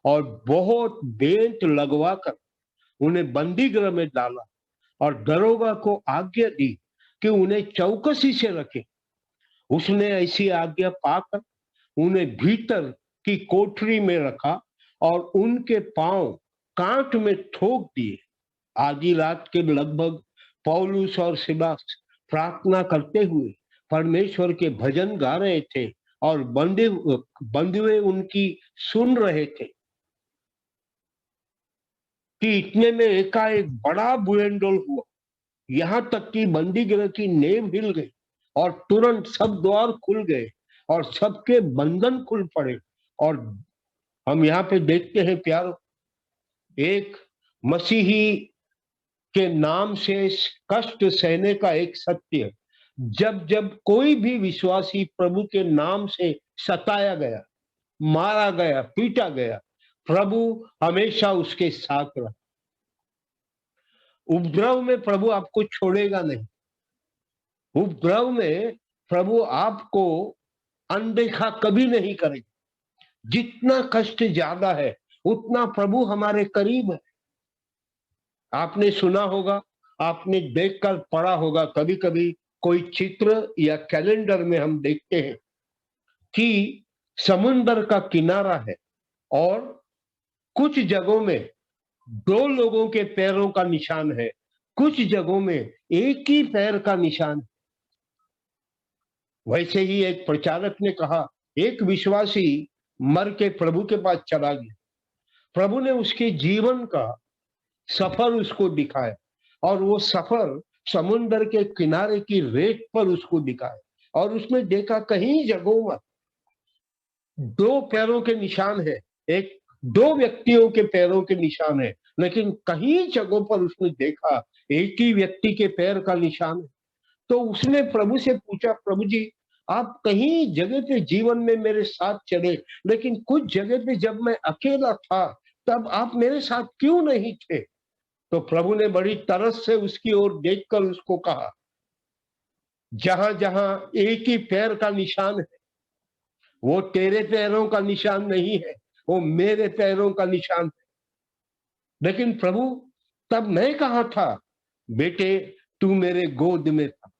C: और बहुत बेंत लगवा कर उन्हें बंदी गृह में डाला और दरोगा को आज्ञा दी कि उन्हें चौकसी से रखे। उसने ऐसी आज्ञा पाकर उन्हें भीतर की कोठरी में रखा और उनके पांव कांट में ठोक दिए। आधी रात के लगभग पौलुस और सिलास प्रार्थना करते हुए परमेश्वर के भजन गा रहे थे और बंधुए उनकी सुन रहे थे कि इतने में एकाएक बड़ा बुलंडोल हुआ, यहां तक कि बंदी गृह की नींव हिल गई और तुरंत सब द्वार खुल गए और सबके बंधन खुल पड़े। और हम यहाँ पे देखते हैं प्यारो, एक मसीही के नाम से कष्ट सहने का एक सत्य, जब जब कोई भी विश्वासी प्रभु के नाम से सताया गया, मारा गया, पीटा गया, प्रभु हमेशा उसके साथ रहा। उपद्रव में प्रभु आपको छोड़ेगा नहीं। उपद्रव में प्रभु आपको अनदेखा कभी नहीं करेगा। जितना कष्ट ज्यादा है उतना प्रभु हमारे करीब है। आपने सुना होगा, आपने देखकर पढ़ा होगा, कभी कभी कोई चित्र या कैलेंडर में हम देखते हैं कि समुंदर का किनारा है और कुछ जगहों में 2 लोगों के पैरों का निशान है, कुछ जगहों में एक ही पैर का निशान। वैसे ही एक प्रचारक ने कहा, एक विश्वासी मर के प्रभु के पास चला गया। प्रभु ने उसके जीवन का सफर उसको दिखाया और वो सफर समुंदर के किनारे की रेत पर उसको दिखाया और उसने देखा कहीं जगहों में 2 पैरों के निशान है, 2 व्यक्तियों के पैरों के निशान है, लेकिन कहीं जगहों पर उसने देखा एक ही व्यक्ति के पैर का निशान है। तो उसने प्रभु से पूछा, प्रभु जी आप कहीं जगह पे जीवन में मेरे साथ चले, लेकिन कुछ जगह पे जब मैं अकेला था तब आप मेरे साथ क्यों नहीं थे? तो प्रभु ने बड़ी तरस से उसकी ओर देखकर उसको कहा, जहां जहां एक ही पैर का निशान है वो तेरे पैरों का निशान नहीं है, वो मेरे पैरों का निशान है। लेकिन प्रभु तब मैं कहाँ था? बेटे तू मेरे गोद में था।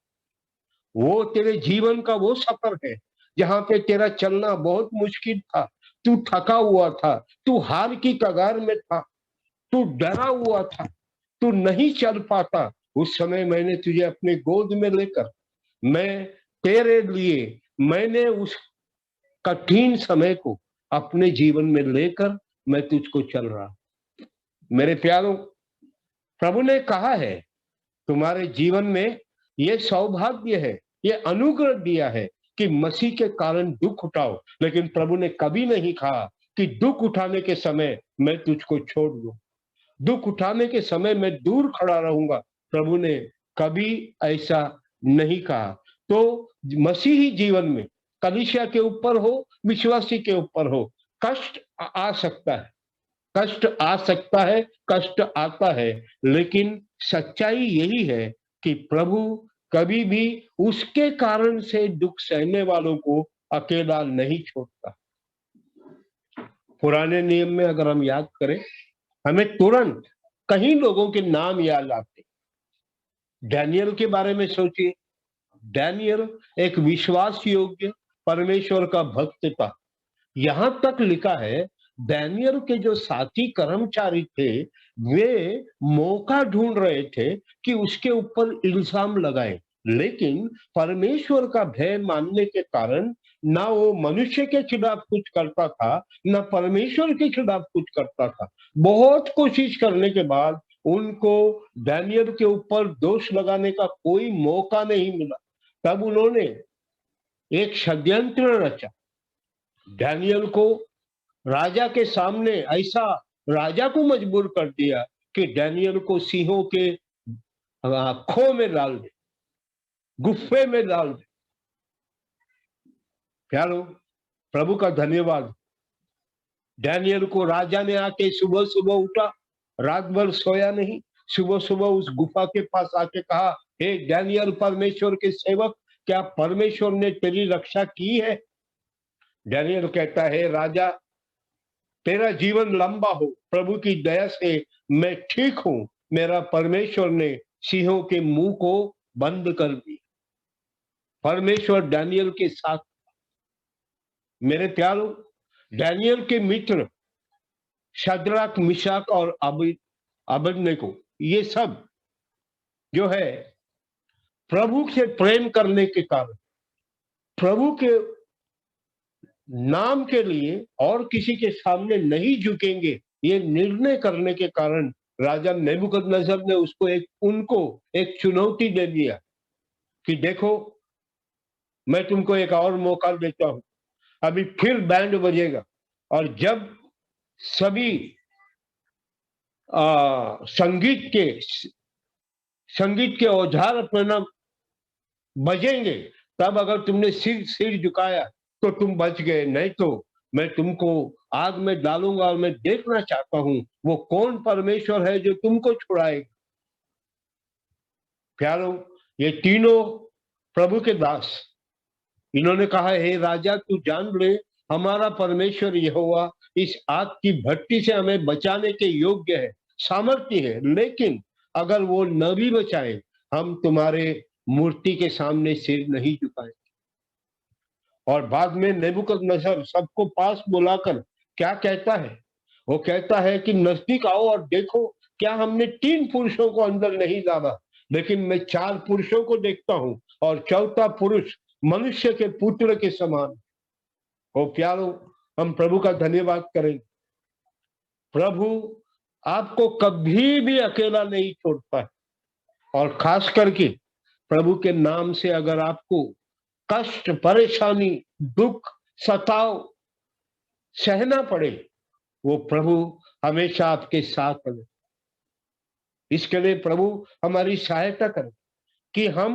C: वो तेरे जीवन का वो सफर है जहां पे तेरा चलना बहुत मुश्किल था, तू थका हुआ था, तू हार की कगार में था, तू डरा हुआ था, तू नहीं चल पाता। उस समय मैंने तुझे अपने गोद में लेकर मैं तेरे लिए मैंने उस कठिन समय को अपने जीवन में लेकर मैं तुझको चल रहा। मेरे प्यारों, प्रभु ने कहा है तुम्हारे जीवन में ये सौभाग्य है, ये अनुग्रह दिया है कि मसीह के कारण दुख उठाओ, लेकिन प्रभु ने कभी नहीं कहा कि दुख उठाने के समय मैं तुझको छोड़ दूं, दुख उठाने के समय मैं दूर खड़ा रहूंगा। प्रभु ने कभी ऐसा नहीं कहा। तो मसीही जीवन में कलीसिया के ऊपर हो, विश्वासी के ऊपर हो, कष्ट आ सकता है, कष्ट आ सकता है, कष्ट आता है, लेकिन सच्चाई यही है कि प्रभु कभी भी उसके कारण से दुख सहने वालों को अकेला नहीं छोड़ता। पुराने नियम में अगर हम याद करें, हमें तुरंत कई लोगों के नाम याद आते। डैनियल के बारे में सोचिए। डैनियल एक विश्वास योग्य परमेश्वर का भक्त था। यहां तक लिखा है डैनियल के जो साथी कर्मचारी थे वे मौका ढूंढ रहे थे कि उसके ऊपर इल्जाम लगाए, लेकिन परमेश्वर का भय मानने के कारण ना वो मनुष्य के खिलाफ कुछ करता था, ना परमेश्वर के खिलाफ कुछ करता था। बहुत कोशिश करने के बाद उनको डैनियल के ऊपर दोष लगाने का कोई मौका नहीं मिला। तब उन्होंने एक षड्यंत्र रचा। डैनियल को राजा के सामने ऐसा राजा को मजबूर कर दिया कि डैनियल को सिंहों के खो में डाल दे। गुफे में डाल दे। प्यारो, प्रभु का धन्यवाद। डैनियल को राजा ने आके सुबह सुबह उठा, रात भर सोया नहीं, सुबह सुबह उस गुफा के पास आके कहा, हे डैनियल परमेश्वर के सेवक, क्या परमेश्वर ने तेरी रक्षा की है? डैनियल कहता है, राजा तेरा जीवन लंबा हो, प्रभु की दया से मैं ठीक हूं, मेरा परमेश्वर ने सिंहों के मुंह को बंद कर दिया। परमेश्वर डैनियल के साथ। मेरे प्यारो, डैनियल के मित्र शद्रक, मिशाक और अबेदनगो, ये सब जो है प्रभु से प्रेम करने के कारण, प्रभु के नाम के लिए और किसी के सामने नहीं झुकेंगे, ये निर्णय करने के कारण राजा नेबुकदनेस्सर ने उनको एक चुनौती दे दिया कि देखो, मैं तुमको एक और मौका देता हूं, अभी फिर बैंड बजेगा, और जब सभी संगीत के औजार अपना बजेंगे, तब अगर तुमने सिर झुकाया तो तुम बच गए, नहीं तो मैं तुमको आग में डालूंगा, और मैं देखना चाहता हूं वो कौन परमेश्वर है जो तुमको छुड़ाएगा। प्यारो, ये तीनों प्रभु के दास, इन्होंने कहा, हे राजा तू जान ले, हमारा परमेश्वर यहोवा इस आग की भट्टी से हमें बचाने के योग्य है, सामर्थ्य है, लेकिन अगर वो न भी बचाए, हम तुम्हारे मूर्ति के सामने सिर नहीं झुकाएंगे। और बाद में नेबुकदनेस्सर सबको पास बुलाकर क्या कहता है? वो कहता है कि नजदीक आओ और देखो, क्या हमने 3 पुरुषों को अंदर नहीं डाला, लेकिन मैं 4 पुरुषों को देखता हूं, और चौथा पुरुष मनुष्य के पुत्र के समान। ओ प्यारो, हम प्रभु का धन्यवाद करें। प्रभु आपको कभी भी अकेला नहीं छोड़ता है, और खास करके प्रभु के नाम से अगर आपको कष्ट, परेशानी, दुख, सताव सहना पड़े, वो प्रभु हमेशा आपके साथ है। इसके लिए प्रभु हमारी सहायता करें कि हम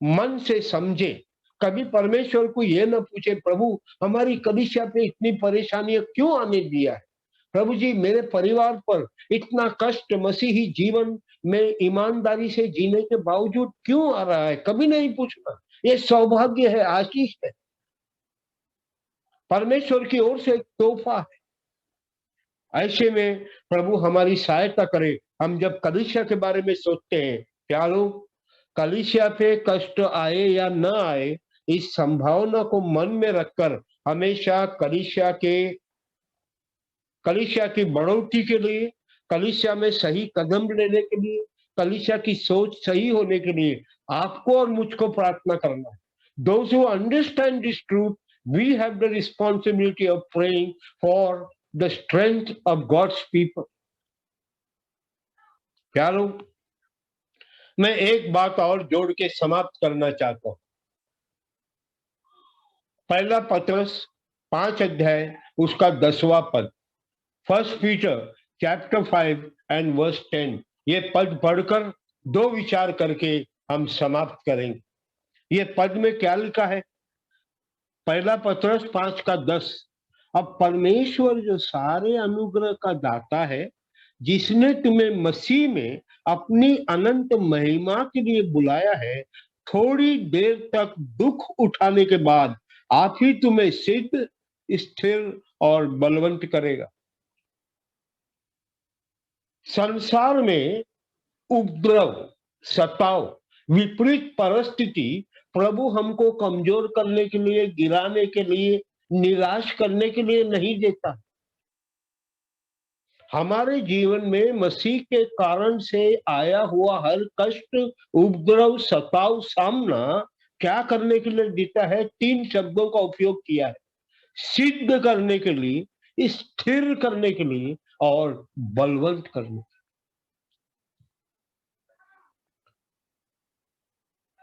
C: मन से समझे। कभी परमेश्वर को ये न पूछे, प्रभु हमारी कलीसिया पे इतनी परेशानियां क्यों आने दिया है? प्रभु जी, मेरे परिवार पर इतना कष्ट मसीही जीवन में ईमानदारी से जीने के बावजूद क्यों आ रहा है? कभी नहीं पूछना। ये सौभाग्य है, आशीष है, परमेश्वर की ओर से एक तोहफा है। ऐसे में प्रभु हमारी सहायता करे। हम जब कलीसिया के बारे में सोचते हैं, प्यारो, कलीसिया पे कष्ट आए या न आए, इस संभावना को मन में रखकर हमेशा कलीसिया की बढ़ोतरी के लिए, कलीसिया में सही कदम लेने के लिए, कलीसिया की सोच सही होने के लिए आपको और मुझको प्रार्थना करना है। Those who understand this truth, we have the responsibility of praying for the strength of God's people. प्यारो, मैं एक बात और जोड़ के समाप्त करना चाहता हूं। पहला पत्रस 5 अध्याय उसका 10वां पद, 1 Peter chapter 5 and verse 10, ये पद पढ़कर 2 विचार करके हम समाप्त करेंगे। ये पद में क्या लिखा है? पहला पत्रस 5 का 10, अब परमेश्वर जो सारे अनुग्रह का दाता है, जिसने तुम्हें मसीह में अपनी अनंत महिमा के लिए बुलाया है, थोड़ी देर तक दुख उठाने के बाद आप ही तुम्हें सिद्ध, स्थिर और बलवंत करेगा। संसार में उपद्रव, सताव, विपरीत परिस्थिति प्रभु हमको कमजोर करने के लिए, गिराने के लिए, निराश करने के लिए नहीं देता। हमारे जीवन में मसीह के कारण से आया हुआ हर कष्ट, उपद्रव, सताव, सामना क्या करने के लिए देता है? 3 शब्दों का उपयोग किया है, सिद्ध करने के लिए, स्थिर करने के लिए और बलवंत करने।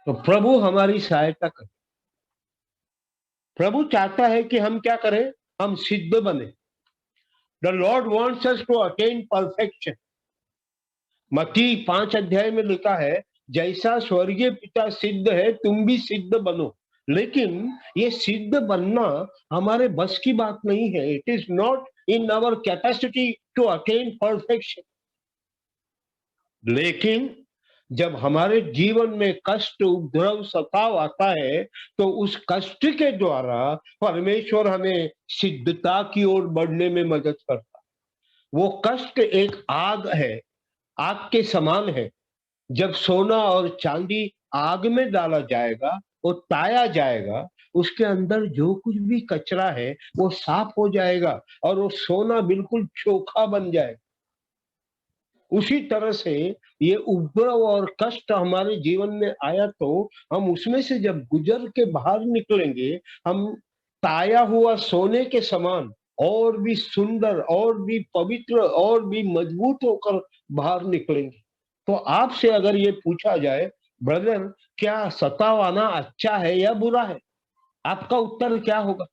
C: तो प्रभु हमारी सहायता करे। प्रभु चाहता है कि हम क्या करें? हम सिद्ध बने। The Lord wants us to attain perfection. मत्ती 5 अध्याय में लिखा है, जैसा स्वर्गीय पिता सिद्ध है तुम भी सिद्ध बनो। लेकिन ये सिद्ध बनना हमारे बस की बात नहीं है। It is not in our capacity to attain perfection. लेकिन जब हमारे जीवन में कष्ट, उपद्रव, सताव आता है तो उस कष्ट के द्वारा परमेश्वर हमें सिद्धता की ओर बढ़ने में मदद करता है। वो कष्ट एक आग है, आग के समान है। जब सोना और चांदी आग में डाला जाएगा, वो ताया जाएगा, उसके अंदर जो कुछ भी कचरा है वो साफ हो जाएगा और वो सोना बिल्कुल चोखा बन जाएगा। उसी तरह से ये उपद्रव और कष्ट हमारे जीवन में आया तो हम उसमें से जब गुजर के बाहर निकलेंगे, हम ताया हुआ सोने के समान और भी सुंदर, और भी पवित्र, और भी मजबूत होकर बाहर निकलेंगे। तो आपसे अगर ये पूछा जाए, ब्रदर क्या सताव आना अच्छा है या बुरा है, आपका उत्तर क्या होगा?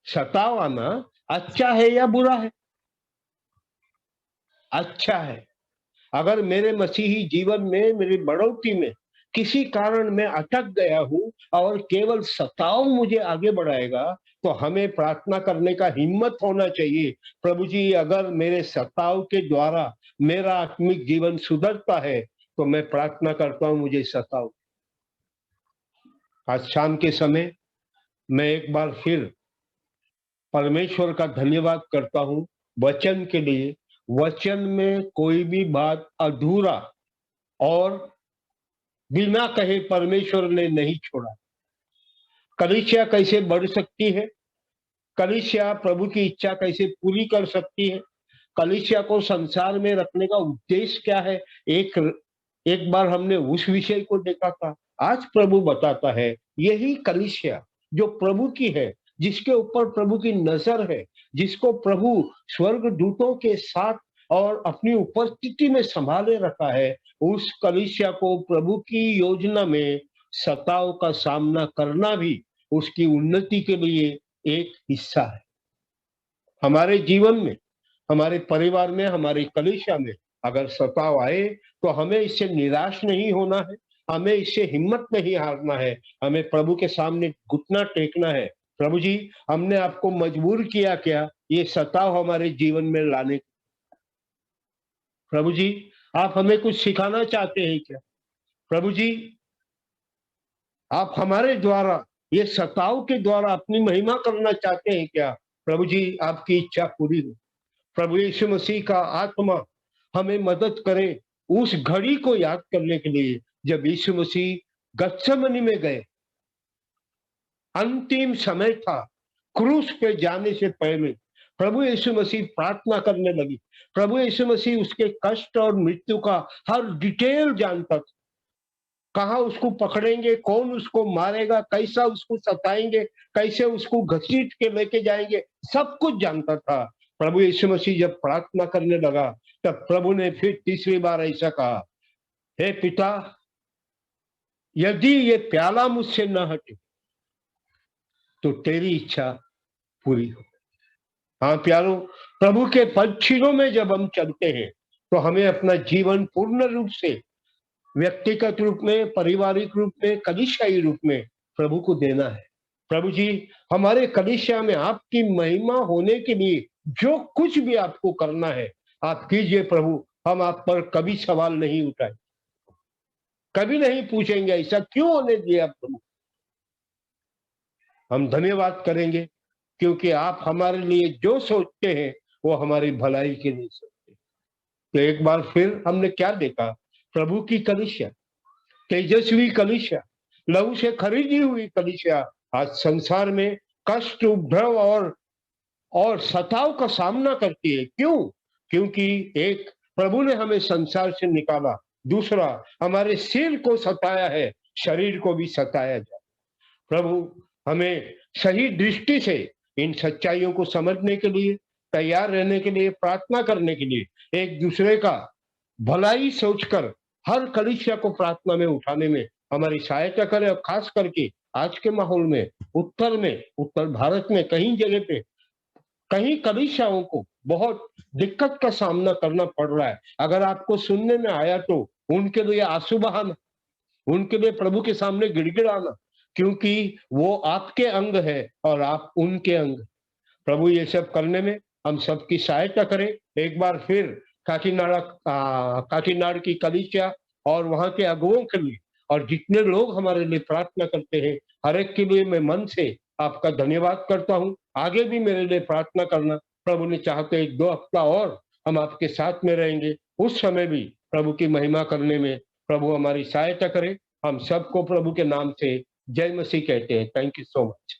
C: सताव आना अच्छा है या बुरा है? अच्छा है। अगर मेरे मसीही जीवन में, मेरी बढ़ोतरी में किसी कारण मैं अटक गया हूं और केवल सताव मुझे आगे बढ़ाएगा, तो हमें प्रार्थना करने का हिम्मत होना चाहिए, प्रभु जी अगर मेरे सताव के द्वारा मेरा आत्मिक जीवन सुधरता है तो मैं प्रार्थना करता हूं मुझे सताओ। आज शाम के समय मैं एक बार फिर परमेश्वर का धन्यवाद करता हूं वचन के लिए। वचन में कोई भी बात अधूरा और बिना कहे परमेश्वर ने नहीं छोड़ा। कलीसिया कैसे बढ़ सकती है, कलीसिया प्रभु की इच्छा कैसे पूरी कर सकती है, कलीसिया को संसार में रखने का उद्देश्य क्या है, एक बार हमने उस विषय को देखा था। आज प्रभु बताता है यही कलीसिया जो प्रभु की है, जिसके ऊपर प्रभु की नजर है, जिसको प्रभु स्वर्ग दूतों के साथ और अपनी उपस्थिति में संभाले रखा है, उस कलीसिया को प्रभु की योजना में सताव का सामना करना भी उसकी उन्नति के लिए एक हिस्सा है। हमारे जीवन में, हमारे परिवार में, हमारे कलीसिया में अगर सताव आए तो हमें इससे निराश नहीं होना है, हमें इससे हिम्मत नहीं हारना है, हमें प्रभु के सामने घुटना टेकना है। प्रभु जी हमने आपको मजबूर किया क्या ये सताव हमारे जीवन में लाने? प्रभु जी आप हमें कुछ सिखाना चाहते हैं क्या? प्रभु जी आप हमारे द्वारा, ये सताव के द्वारा अपनी महिमा करना चाहते हैं क्या? प्रभु जी आपकी इच्छा पूरी हो। प्रभु यीशु मसीह का आत्मा हमें मदद करे उस घड़ी को याद करने के लिए जब यीशु मसीह गत्सेमनी में गए, अंतिम समय था, क्रूस पे जाने से पहले प्रभु यीशु मसीह प्रार्थना करने लगी। प्रभु यीशु मसीह उसके कष्ट और मृत्यु का हर डिटेल जानता था। कहाँ उसको पकड़ेंगे, कौन उसको मारेगा, कैसा उसको सताएंगे, कैसे उसको घसीट के लेके जाएंगे, सब कुछ जानता था। प्रभु यीशु मसीह जब प्रार्थना करने लगा तब प्रभु ने फिर तीसरी बार ऐसा कहा, हे पिता यदि ये प्याला मुझसे न हटे तो तेरी इच्छा पूरी हो। हाँ प्यारो, प्रभु के पदचिन्हों में जब हम चलते हैं तो हमें अपना जीवन पूर्ण रूप से व्यक्तिगत रूप में, पारिवारिक रूप में, कलीसियाई रूप में प्रभु को देना है। प्रभु जी हमारे कलीसिया में आपकी महिमा होने के लिए जो कुछ भी आपको करना है आप कीजिए प्रभु। हम आप पर कभी सवाल नहीं उठाए, कभी नहीं पूछेंगे ऐसा क्यों होने दिया प्रभु। हम धन्यवाद करेंगे क्योंकि आप हमारे लिए जो सोचते हैं वो हमारी भलाई के लिए सोचते हैं। तो एक बार फिर हमने क्या देखा, प्रभु की कलीसिया, तेजस्वी कलीसिया, लहू से खरीदी हुई कलीसिया आज संसार में कष्ट, उपद्रव और सताव का सामना करती है। क्यों? क्योंकि एक प्रभु ने हमें संसार से निकाला, दूसरा हमारे सिर को सताया है, शरीर को भी सताया जाए। प्रभु हमें सही दृष्टि से इन सच्चाइयों को समझने के लिए, तैयार रहने के लिए, प्रार्थना करने के लिए, एक दूसरे का भलाई सोचकर हर कलीसिया को प्रार्थना में उठाने में हमारी सहायता करे। और खास करके आज के माहौल में, उत्तर भारत में कहीं जगह पे कहीं कलीसियाओं को बहुत दिक्कत का सामना करना पड़ रहा है। अगर आपको सुनने में आया तो उनके लिए आंसू बहाना, उनके लिए प्रभु के सामने गिड़गिड़ाना, क्योंकि वो आपके अंग है और आप उनके अंग। प्रभु ये सब करने में हम सबकी सहायता करें। एक बार फिर काकीनाड़ की कलीसिया और वहां के अगुओं के लिए और जितने लोग हमारे लिए प्रार्थना करते हैं, हर एक के लिए मैं मन से आपका धन्यवाद करता हूं। आगे भी मेरे लिए प्रार्थना करना। प्रभु ने चाहते 1-2 हफ्ता और हम आपके साथ में रहेंगे, उस समय भी प्रभु की महिमा करने में प्रभु हमारी सहायता करे। हम सबको प्रभु के नाम से जय मसीह कहते हैं। Thank you so much.